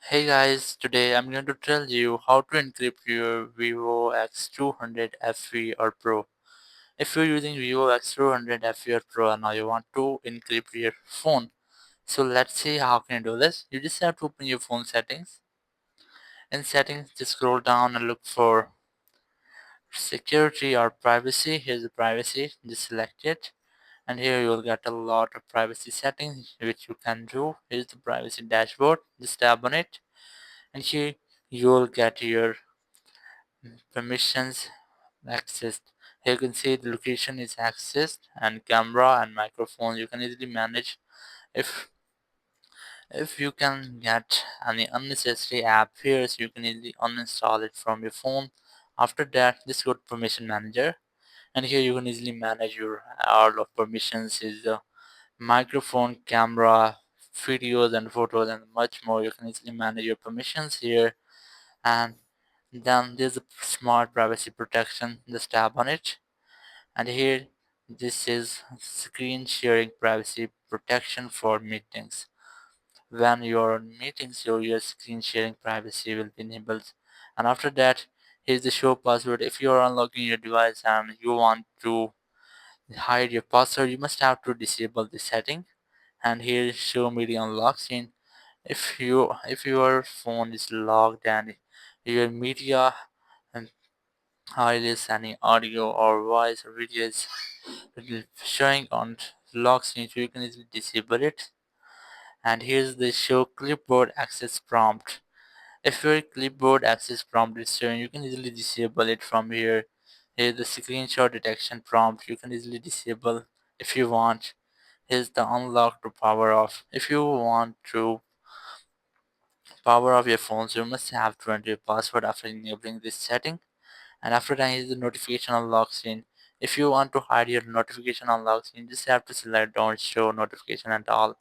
Hey guys, today I'm going to tell you how to encrypt your Vivo X200 FE or Pro. If you're using Vivo X200 FE or Pro and now you want to encrypt your phone, so let's see how can you do this. You just have to open your phone settings. In settings, just scroll down and look for security or privacy. Here's the privacy, just select it. And here you'll get a lot of privacy settings which you can do. Here's the privacy dashboard, just tap on it. And here you'll get your permissions accessed. Here you can see the location is accessed and camera and microphone you can easily manage. If you can get any unnecessary app here, so you can easily uninstall it from your phone. After that, just go to permission manager, and here you can easily manage your all of permissions is the microphone, camera, videos and photos and much more. You can easily manage your permissions here. And then there's a smart privacy protection, just tap on it. And here this is screen sharing privacy protection for meetings. When you're on meetings, your screen sharing privacy will be enabled. And after that, here's the show password. If you're unlocking your device and you want to hide your password, you must have to disable the setting. And here is show media unlock screen. If your phone is locked and your media and highlights any audio or voice or videos showing on lock screen, so you can easily disable it. And here's the show clipboard access prompt. If your clipboard access prompt is showing, you can easily disable it from here. Here's the screenshot detection prompt. You can easily disable if you want. Here's the unlock to power off. If you want to power off your phone, so you must have to enter your password after enabling this setting. And after that is the notification unlock screen. If you want to hide your notification unlock screen, just have to select don't show notification at all.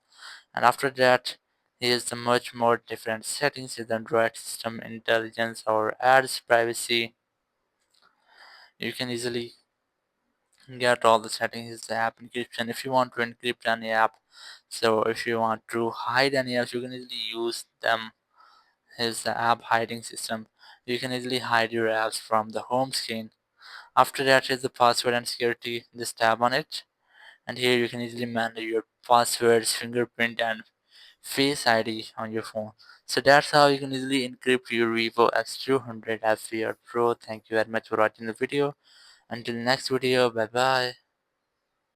And after that, here's the much more different settings with Android system intelligence or ads privacy. You can easily get all the settings. The app encryption. If you want to encrypt any app, so if you want to hide any apps, you can easily use them. Here's the app hiding system. You can easily hide your apps from the home screen. After that is the password and security. Just tap on it, and here you can easily manage your passwords, fingerprint, and Face ID on your phone. So that's how you can easily encrypt your Vivo X200 FE or Pro. Thank you very much for watching the video. Until next video, bye bye.